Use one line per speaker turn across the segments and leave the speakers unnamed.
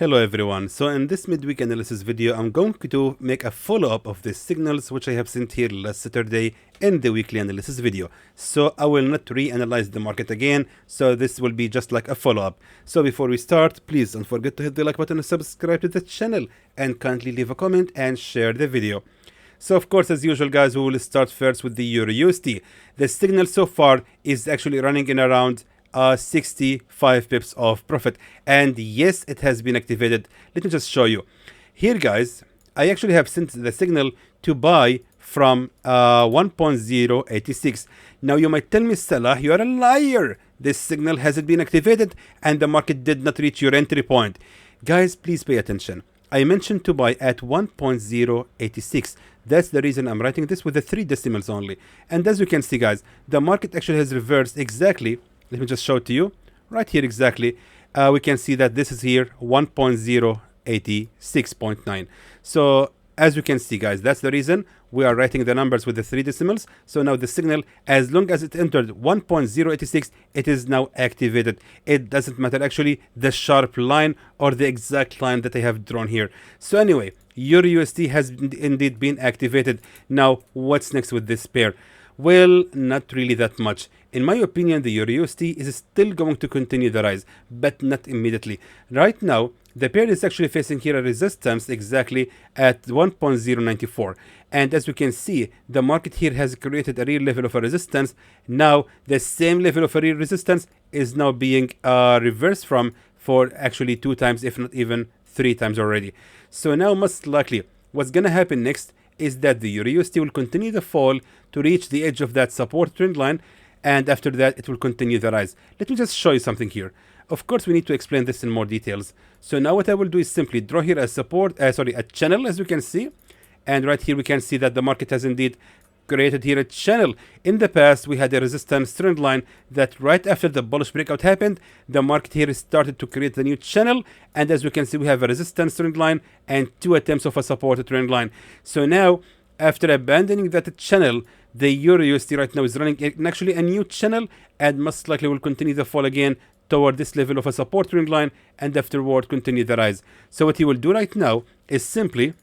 Hello everyone, so in this midweek analysis video I'm going to make a follow-up of the signals which I have sent here last Saturday in the weekly analysis video. So I will not re-analyze the market again, so this will be just like a follow-up. So before we start, please don't forget to hit the like button and subscribe to the channel, and kindly leave a comment and share the video. So of course, as usual guys, we will start first with the EURUSD. The signal so far is actually running in around 65 pips of profit, and yes, it has been activated. Let me just show you here guys. I actually have sent the signal to buy from 1.086. now you might tell me, Salah, you are a liar, this signal hasn't been activated and the market did not reach your entry point. Guys, please pay attention. I mentioned to buy at 1.086. That's the reason I'm writing this with the 3 decimals only. And as you can see guys, the market actually has reversed exactly. Let me just show it to you right here exactly. We can see that this is here 1.086.9. So as you can see guys, that's the reason we are writing the numbers with the 3 decimals. So now the signal, as long as it entered 1.086, it is now activated. It doesn't matter actually the sharp line or the exact line that I have drawn here. So anyway, EURUSD has indeed been activated. Now what's next with this pair? Well, not really that much. In my opinion, the EURUSD is still going to continue the rise, but not immediately. Right now, the pair is actually facing here a resistance exactly at 1.094. And as you can see, the market here has created a real level of a resistance. Now, the same level of a real resistance is now being reversed from for actually 2 times, if not even 3 times already. So now, most likely, what's going to happen next is that the EURUSD will continue the fall to reach the edge of that support trend line, and after that it will continue the rise. Let me just show you something here. Of course, we need to explain this in more details. So now what I will do is simply draw here a support, a channel, as you can see, and right here we can see that the market has indeed created here a channel. In the past, we had a resistance trend line that right after the bullish breakout happened, the market here started to create the new channel, and as we can see, we have a resistance trend line and 2 attempts of a support trend line. So now, after abandoning that channel, the EURUSD right now is running in actually a new channel, and most likely will continue the fall again toward this level of a support trend line, and afterward continue the rise. So what you will do right now is simply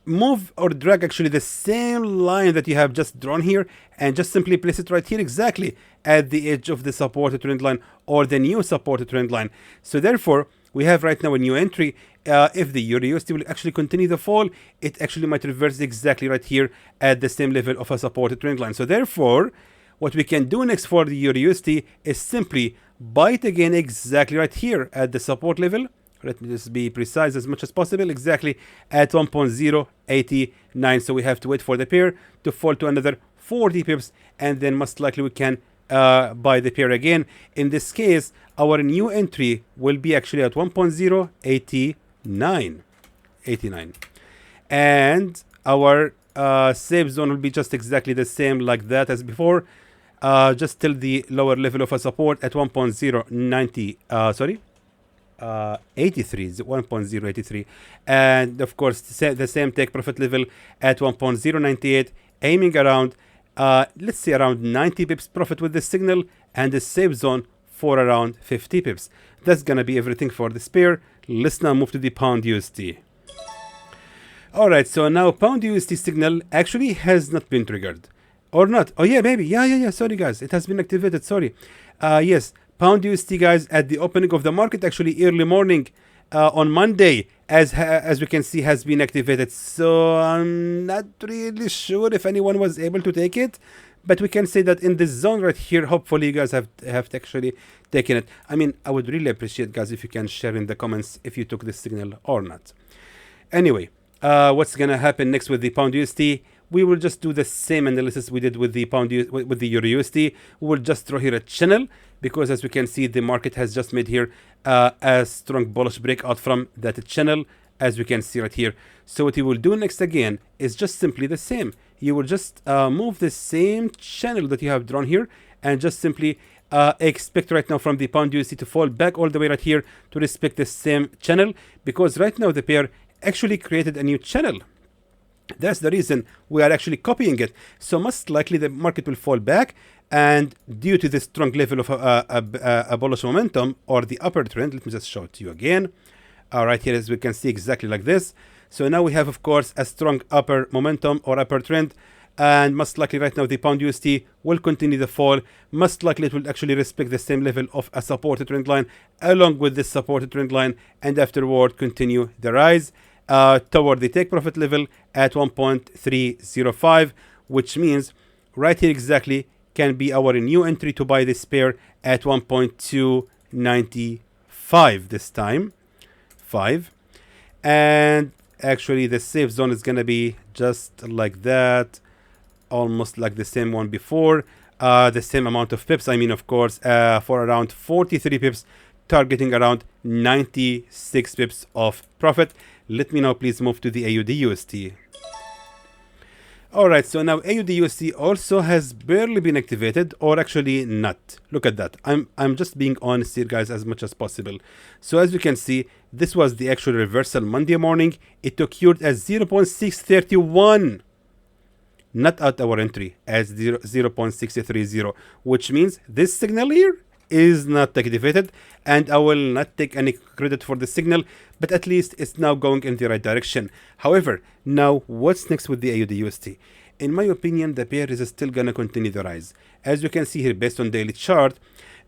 move or drag actually the same line that you have just drawn here, and just simply place it right here exactly at the edge of the supported trend line or the new supported trend line. So therefore, we have right now a new entry. If the EURUSD will actually continue the fall, it actually might reverse exactly right here at the same level of a supported trend line. So therefore, what we can do next for the EURUSD is simply buy it again exactly right here at the support level. Let me just be precise as much as possible, exactly at 1.089. So we have to wait for the pair to fall to another 40 pips, and then most likely we can buy the pair again. In this case, our new entry will be actually at 1.089, and our safe zone will be just exactly the same like that as before, just till the lower level of a support at 1.083, 1.083, and of course the same take profit level at 1.098, aiming around let's say around 90 pips profit with this signal, and the safe zone for around 50 pips. That's gonna be everything for this pair. Let's now move to the pound USD. Alright, so now pound USD signal actually has not been triggered, or not. Oh yeah, maybe, yeah, sorry guys, it has been activated, sorry. Yes, pound USD guys, at the opening of the market, actually early morning on Monday, as we can see, has been activated. So I'm not really sure if anyone was able to take it, but we can say that in this zone right here, hopefully you guys have actually taken it. I mean, I would really appreciate guys if you can share in the comments if you took this signal or not. Anyway, what's gonna happen next with the pound USD? We will just do the same analysis we did with the with the EURUSD. We will just draw here a channel, because as we can see, the market has just made here a strong bullish breakout from that channel, as we can see right here. So what you will do next again is just simply the same. You will just move the same channel that you have drawn here, and just simply expect right now from the pound USD to fall back all the way right here to respect the same channel, because right now the pair actually created a new channel. That's the reason we are actually copying it. So most likely the market will fall back And due to this strong level of a bullish momentum or the upper trend, let me just show it to you again. Right here, as we can see, exactly like this. So now we have, of course, a strong upper momentum or upper trend, and most likely right now the pound USD will continue the fall. Most likely it will actually respect the same level of a supported trend line along with this supported trend line, and afterward continue the rise toward the take profit level at 1.305, which means right here exactly can be our new entry to buy this pair at 1.295 this time. 5. And actually the safe zone is gonna be just like that, almost like the same one before, the same amount of pips, I mean, of course, for around 43 pips, targeting around 96 pips of profit. Let me now please move to the AUDUSD. Alright, so now AUDUSD also has barely been activated, or actually not. Look at that. I'm just being honest here, guys, as much as possible. So as you can see, this was the actual reversal Monday morning. It occurred as 0.631. Not at our entry as 0.630, which means this signal here is not activated, and I will not take any credit for the signal, but at least it's now going in the right direction. However, now what's next with the AUDUSD? In my opinion, the pair is still gonna continue the rise. As you can see here, based on daily chart,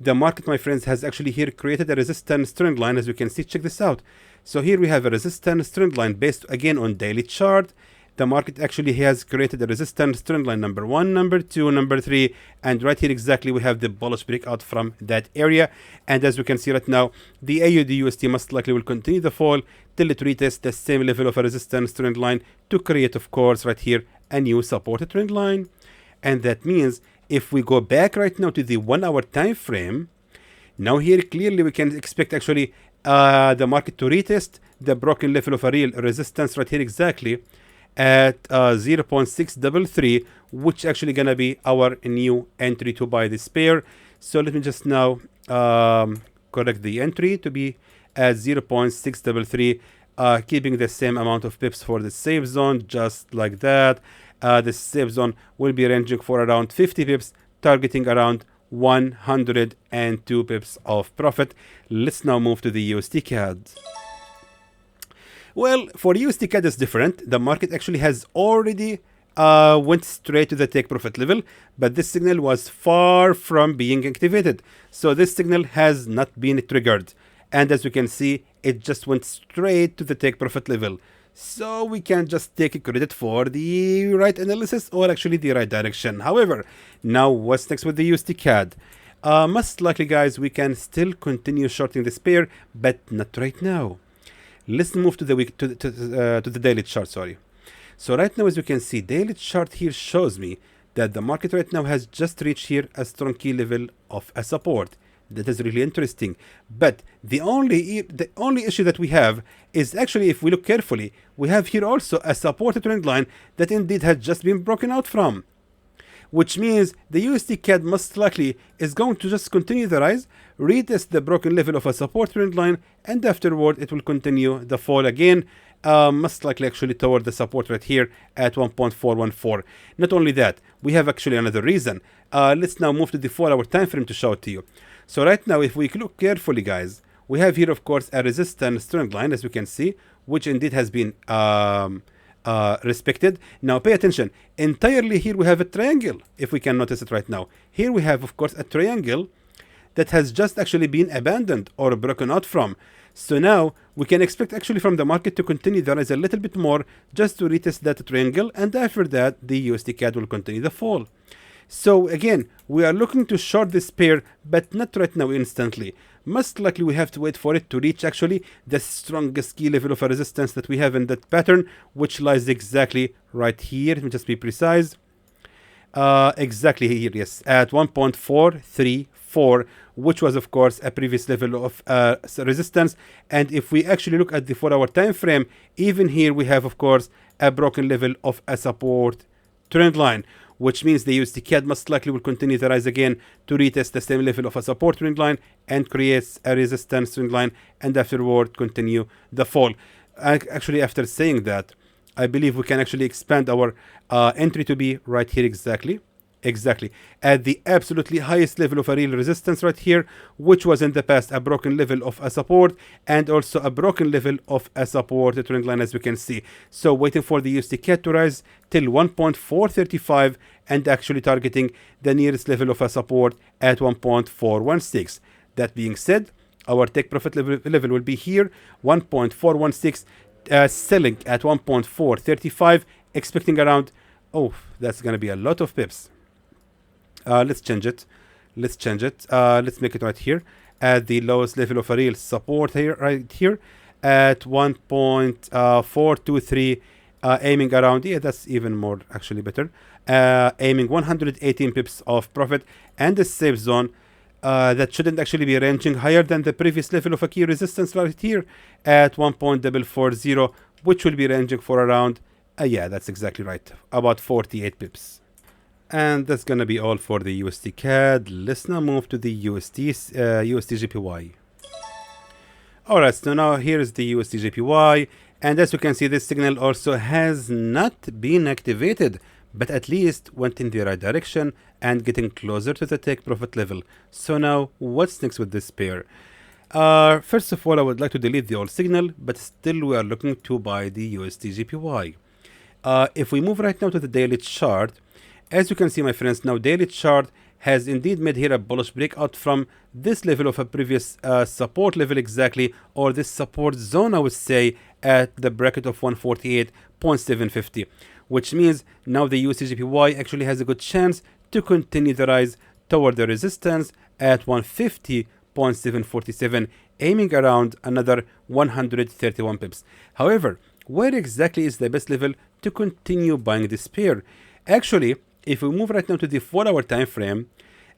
the market, my friends, has actually here created a resistance trend line. As you can see, check this out. So here we have a resistance trend line based again on daily chart. The market actually has created a resistance trend line number 1, number 2, number 3, and right here exactly we have the bullish breakout from that area. And as we can see right now, the AUDUSD most likely will continue the fall till it retests the same level of a resistance trend line to create, of course, right here a new supported trend line. And that means if we go back right now to the 1 hour time frame, now here clearly we can expect actually the market to retest the broken level of a real resistance right here exactly at 0.633, which actually gonna be our new entry to buy this pair. So let me just now correct the entry to be at 0.633, keeping the same amount of pips for the safe zone, just like that. The safe zone will be ranging for around 50 pips, targeting around 102 pips of profit. Let's now move to the USDCAD. Well, for USDCAD it's different. The market actually has already went straight to the take profit level, but this signal was far from being activated. So this signal has not been triggered. And as you can see, it just went straight to the take profit level. So we can just take credit for the right analysis, or actually the right direction. However, now what's next with the USDCAD? Most likely, guys, we can still continue shorting this pair, but not right now. Let's move to the week to the daily chart. Sorry. So right now, as you can see, daily chart here shows me that the market right now has just reached here a strong key level of a support. That is really interesting. But the only issue that we have is actually, if we look carefully, we have here also a supported trend line that indeed has just been broken out from, which means the USDCAD most likely is going to just continue the rise, retest the broken level of a support trend line, and afterward it will continue the fall again, most likely actually toward the support right here at 1.414. Not only that, we have actually another reason. Let's now move to the 4 hour time frame to show it to you. So right now, if we look carefully, guys, we have here, of course, a resistance trend line, as you can see, which indeed has been respected. Now pay attention, entirely here we have a triangle, if we can notice it right now. Here we have, of course, a triangle that has just actually been abandoned or broken out from. So now we can expect actually from the market to continue the rise a little bit more, just to retest that triangle, and after that the USDCAD will continue the fall. So again, we are looking to short this pair, but not right now instantly. Most likely we have to wait for it to reach actually the strongest key level of a resistance that we have in that pattern, which lies exactly right here. Let me just be precise. Exactly here, yes, at 1.434, which was of course a previous level of resistance. And if we actually look at the 4 hour time frame, even here we have of course a broken level of a support trend line, which means the USDCAD most likely will continue the rise again to retest the same level of a support trend line and creates a resistance trend line, and afterward continue the fall. Actually, after saying that, I believe we can actually expand our entry to be right here exactly, Exactly. At the absolutely highest level of a real resistance right here, which was in the past a broken level of a support and also a broken level of a support trend line, as we can see. So waiting for the USDCAD to rise till 1.435 and actually targeting the nearest level of a support at 1.416. That being said, our take profit level will be here, 1.416, selling at 1.435, expecting around, oh, that's going to be a lot of pips. Let's change it. Let's make it right here at the lowest level of a real support here, right here at 1.423, aiming around, yeah, that's even more actually better, aiming 118 pips of profit, and the safe zone that shouldn't actually be ranging higher than the previous level of a key resistance right here at 1.440, which will be ranging for around, yeah, that's exactly right, about 48 pips. And that's gonna be all for the USDCAD. Let's now move to the USDJPY. Alright, so now here is the USDJPY, and as you can see, this signal also has not been activated, but at least went in the right direction and getting closer to the take profit level. So now, what's next with this pair? First of all, I would like to delete the old signal, but still we are looking to buy the USDJPY. If we move right now to the daily chart, as you can see, my friends, now daily chart has indeed made here a bullish breakout from this level of a previous support level exactly, or this support zone, I would say, at the bracket of 148.750, which means now the USDJPY actually has a good chance to continue the rise toward the resistance at 150.747, aiming around another 131 pips. However, where exactly is the best level to continue buying this pair? Actually, if we move right now to the 4-hour time frame,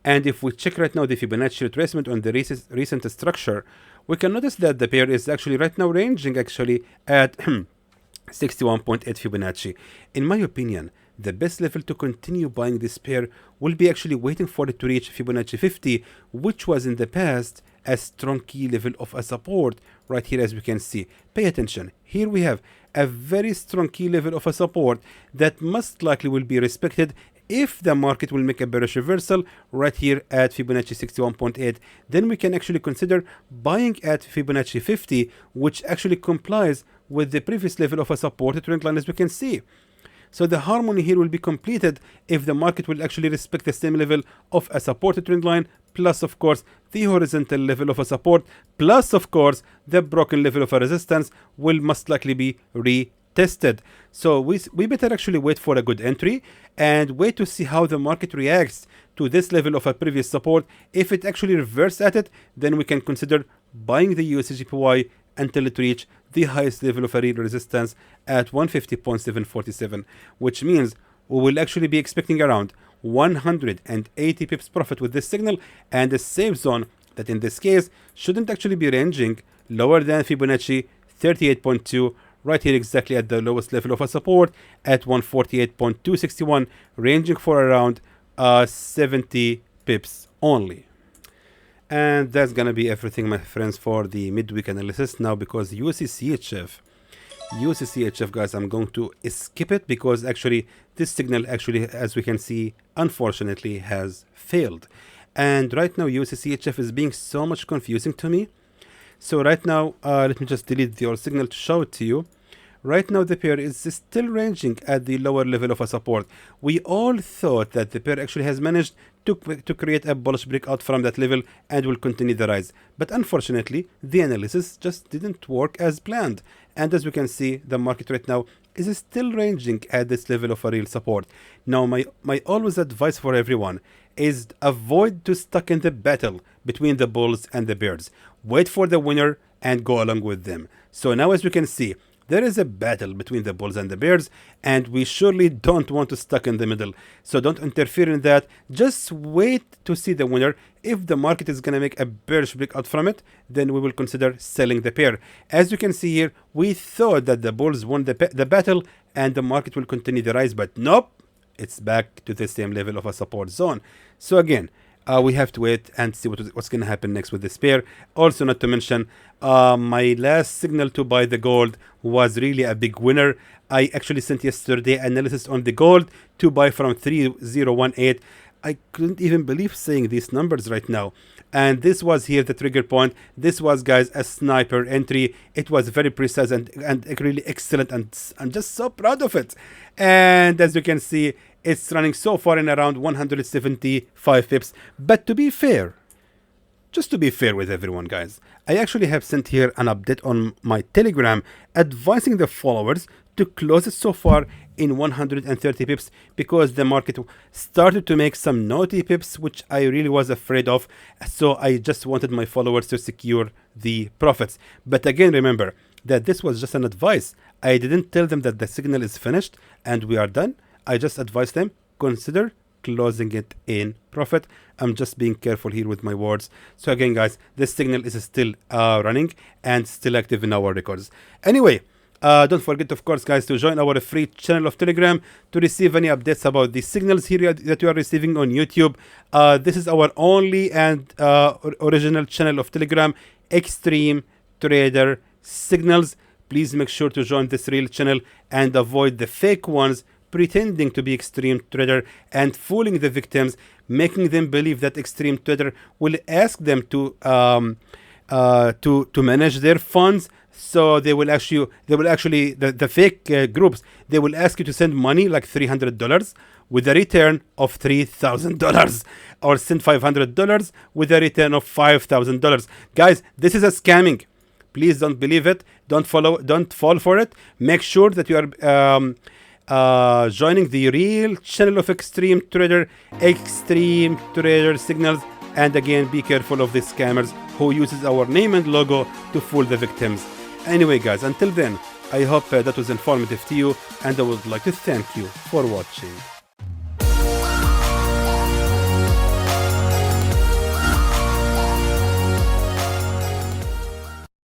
and if we check right now the Fibonacci retracement on the recent structure, we can notice that the pair is actually right now ranging actually at 61.8 Fibonacci. In my opinion, the best level to continue buying this pair will be actually waiting for it to reach Fibonacci 50, which was in the past a strong key level of a support right here, as we can see. Pay attention. Here we have a very strong key level of a support that most likely will be respected if the market will make a bearish reversal right here at Fibonacci 61.8. Then we can actually consider buying at Fibonacci 50, which actually complies with the previous level of a supported trend line, as we can see. So the harmony here will be completed if the market will actually respect the same level of a supported trend line, plus of course the horizontal level of a support, plus of course the broken level of a resistance will most likely be retested. So we better actually wait for a good entry and wait to see how the market reacts to this level of a previous support. If it actually reverses at it, then we can consider buying the USDJPY until it reach the highest level of a real resistance at 150.747, which means we will actually be expecting around 180 pips profit with this signal, and a safe zone that in this case shouldn't actually be ranging lower than Fibonacci 38.2, right here exactly at the lowest level of a support at 148.261, ranging for around 70 pips only. And that's gonna be everything, my friends, for the midweek analysis. Now, because USDCHF, guys, I'm going to skip it because actually this signal actually, as we can see, unfortunately has failed. And right now USDCHF is being so much confusing to me. So right now, let me just delete the old signal to show it to you. Right now the pair is still ranging at the lower level of a support. We all thought that the pair actually has managed to create a bullish breakout from that level and will continue the rise. But unfortunately, the analysis just didn't work as planned. And as we can see, the market right now is still ranging at this level of a real support. Now, my always advice for everyone is avoid to stuck in the battle between the bulls and the bears. Wait for the winner and go along with them. So now, as we can see, there is a battle between the bulls and the bears, and we surely don't want to stuck in the middle. So don't interfere in that. Just wait to see the winner. If the market is going to make a bearish breakout from it, then we will consider selling the pair. As you can see here, we thought that the bulls won the battle and the market will continue the rise, but nope, it's back to the same level of a support zone. So again, we have to wait and see what's going to happen next with this pair. Also, not to mention, my last signal to buy the gold was really a big winner. I actually sent yesterday analysis on the gold to buy from 3018. I couldn't even believe saying these numbers right now. And this was here the trigger point. This was, guys, a sniper entry. It was very precise and really excellent, and I'm just so proud of it. And as you can see, it's running so far in around 175 pips. But to be fair, just to be fair with everyone, guys, I actually have sent here an update on my Telegram advising the followers to close it so far in 130 pips, because the market started to make some naughty pips, which I really was afraid of. So I just wanted my followers to secure the profits. But again, remember that this was just an advice. I didn't tell them that the signal is finished and we are done. I just advised them, consider closing it in profit. I'm just being careful here with my words. So again, guys, this signal is still running and still active in our records. Anyway, don't forget, of course, guys, to join our free channel of Telegram to receive any updates about the signals here that you are receiving on YouTube. This is our only and original channel of Telegram, Xtreme Trader Signals. Please make sure to join this real channel and avoid the fake ones pretending to be Xtreme Trader and fooling the victims, making them believe that Xtreme Trader will ask them to manage their funds. So they will actually the fake groups, they will ask you to send money like $300 with a return of $3,000, or send $500 with a return of $5,000. Guys, this is a scamming. Please don't believe it. Don't fall for it. Make sure that you are joining the real channel of Xtreme Trader Signals. And again, be careful of these scammers who uses our name and logo to fool the victims. Anyway, guys, until then, I hope that was informative to you, and I would like to thank you for watching.